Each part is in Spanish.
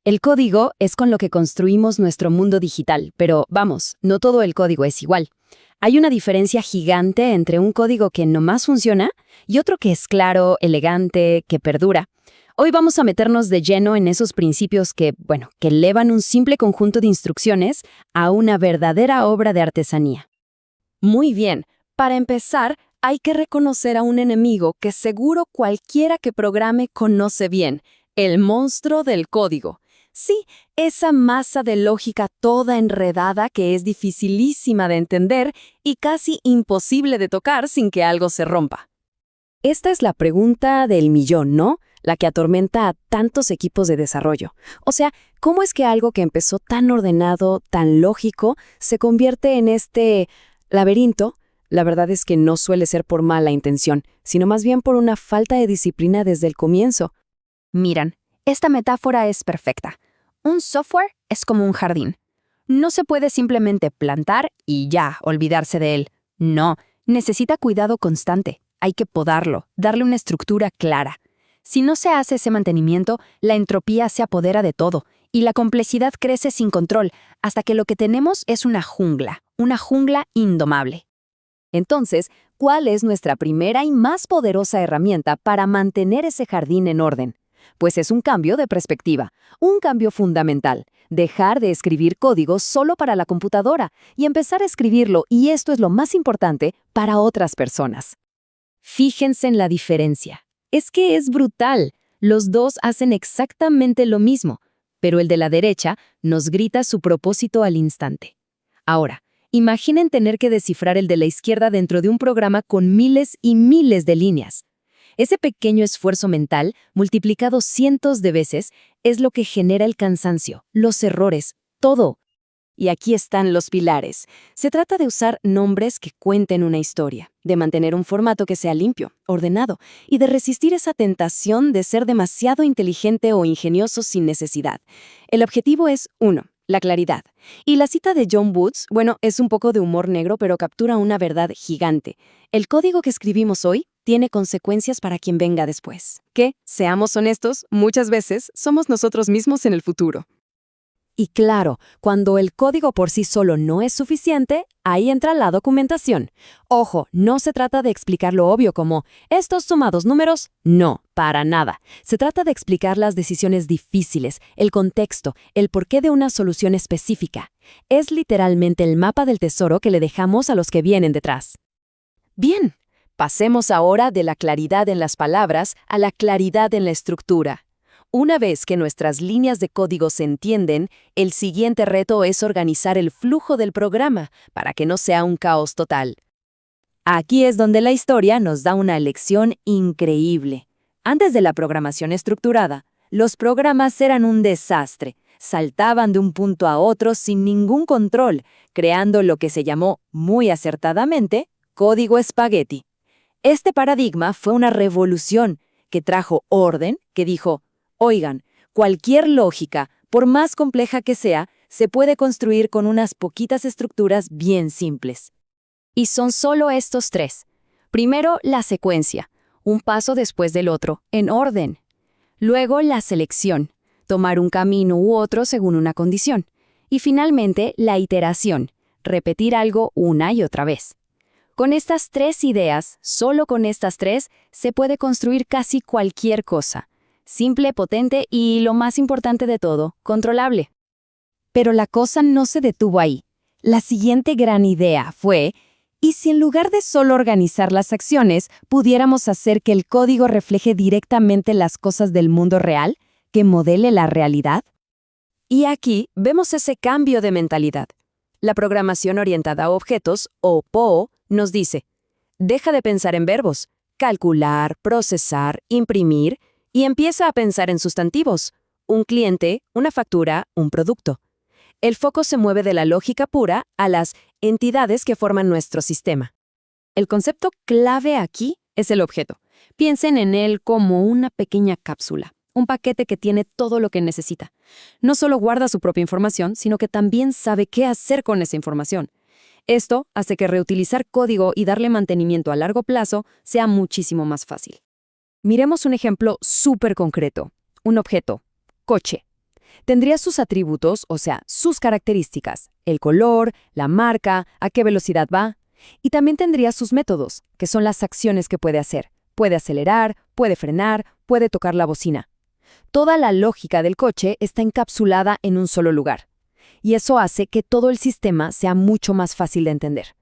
El código es con lo que construimos nuestro mundo digital, pero vamos, no todo el código es igual. Hay una diferencia gigante entre un código que nomás funciona y otro que es claro, elegante, que perdura. Hoy vamos a meternos de lleno en esos principios que elevan un simple conjunto de instrucciones a una verdadera obra de artesanía. Muy bien, para empezar, hay que reconocer a un enemigo que seguro cualquiera que programe conoce bien, el monstruo del código. Sí, esa masa de lógica toda enredada que es dificilísima de entender y casi imposible de tocar sin que algo se rompa. Esta es la pregunta del millón, ¿no? La que atormenta a tantos equipos de desarrollo. O sea, ¿cómo es que algo que empezó tan ordenado, tan lógico, se convierte en este laberinto? La verdad es que no suele ser por mala intención, sino más bien por una falta de disciplina desde el comienzo. Miran, esta metáfora es perfecta. Un software es como un jardín. No se puede simplemente plantar y ya, olvidarse de él. No, necesita cuidado constante. Hay que podarlo, darle una estructura clara. Si no se hace ese mantenimiento, la entropía se apodera de todo y la complejidad crece sin control hasta que lo que tenemos es una jungla indomable. Entonces, ¿cuál es nuestra primera y más poderosa herramienta para mantener ese jardín en orden? Pues es un cambio de perspectiva, un cambio fundamental. Dejar de escribir código solo para la computadora y empezar a escribirlo, y esto es lo más importante, para otras personas. Fíjense en la diferencia. Es que es brutal. Los dos hacen exactamente lo mismo, pero el de la derecha nos grita su propósito al instante. Ahora, imaginen tener que descifrar el de la izquierda dentro de un programa con miles y miles de líneas. Ese pequeño esfuerzo mental, multiplicado cientos de veces, es lo que genera el cansancio, los errores, todo. Y aquí están los pilares. Se trata de usar nombres que cuenten una historia, de mantener un formato que sea limpio, ordenado, y de resistir esa tentación de ser demasiado inteligente o ingenioso sin necesidad. El objetivo es 1. La claridad. Y la cita de John Woods, es un poco de humor negro, pero captura una verdad gigante. El código que escribimos hoy tiene consecuencias para quien venga después. Que, seamos honestos, muchas veces somos nosotros mismos en el futuro. Y claro, cuando el código por sí solo no es suficiente, ahí entra la documentación. Ojo, no se trata de explicar lo obvio como estos sumados números, no, para nada. Se trata de explicar las decisiones difíciles, el contexto, el porqué de una solución específica. Es literalmente el mapa del tesoro que le dejamos a los que vienen detrás. Bien, pasemos ahora de la claridad en las palabras a la claridad en la estructura. Una vez que nuestras líneas de código se entienden, el siguiente reto es organizar el flujo del programa para que no sea un caos total. Aquí es donde la historia nos da una lección increíble. Antes de la programación estructurada, los programas eran un desastre. Saltaban de un punto a otro sin ningún control, creando lo que se llamó, muy acertadamente, código espagueti. Este paradigma fue una revolución que trajo orden, que dijo: oigan, cualquier lógica, por más compleja que sea, se puede construir con unas poquitas estructuras bien simples. Y son solo estos 3. Primero, la secuencia, un paso después del otro, en orden. Luego, la selección, tomar un camino u otro según una condición. Y finalmente, la iteración, repetir algo una y otra vez. Con estas 3 ideas, solo con estas 3, se puede construir casi cualquier cosa. Simple, potente y, lo más importante de todo, controlable. Pero la cosa no se detuvo ahí. La siguiente gran idea fue: ¿y si en lugar de solo organizar las acciones, pudiéramos hacer que el código refleje directamente las cosas del mundo real, que modele la realidad? Y aquí vemos ese cambio de mentalidad. La programación orientada a objetos, o POO, nos dice: deja de pensar en verbos, calcular, procesar, imprimir, y empieza a pensar en sustantivos, un cliente, una factura, un producto. El foco se mueve de la lógica pura a las entidades que forman nuestro sistema. El concepto clave aquí es el objeto. Piensen en él como una pequeña cápsula, un paquete que tiene todo lo que necesita. No solo guarda su propia información, sino que también sabe qué hacer con esa información. Esto hace que reutilizar código y darle mantenimiento a largo plazo sea muchísimo más fácil. Miremos un ejemplo súper concreto. Un objeto, coche. Tendría sus atributos, o sea, sus características, el color, la marca, a qué velocidad va. Y también tendría sus métodos, que son las acciones que puede hacer. Puede acelerar, puede frenar, puede tocar la bocina. Toda la lógica del coche está encapsulada en un solo lugar. Y eso hace que todo el sistema sea mucho más fácil de entender.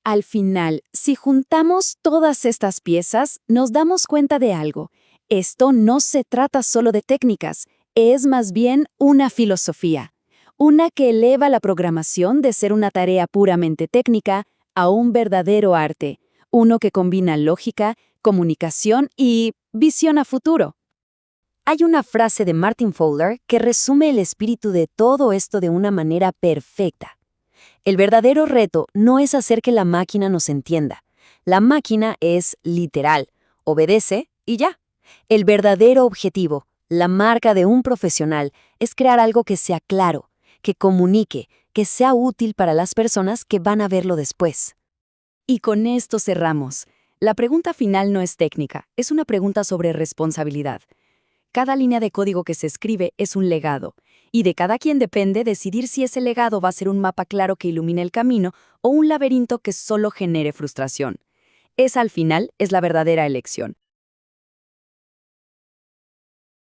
Al final, si juntamos todas estas piezas, nos damos cuenta de algo. Esto no se trata solo de técnicas, es más bien una filosofía. Una que eleva la programación de ser una tarea puramente técnica a un verdadero arte. Uno que combina lógica, comunicación y visión a futuro. Hay una frase de Martin Fowler que resume el espíritu de todo esto de una manera perfecta. El verdadero reto no es hacer que la máquina nos entienda. La máquina es literal, obedece y ya. El verdadero objetivo, la marca de un profesional, es crear algo que sea claro, que comunique, que sea útil para las personas que van a verlo después. Y con esto cerramos. La pregunta final no es técnica, es una pregunta sobre responsabilidad. Cada línea de código que se escribe es un legado, y de cada quien depende decidir si ese legado va a ser un mapa claro que ilumine el camino o un laberinto que solo genere frustración. Esa al final es la verdadera elección.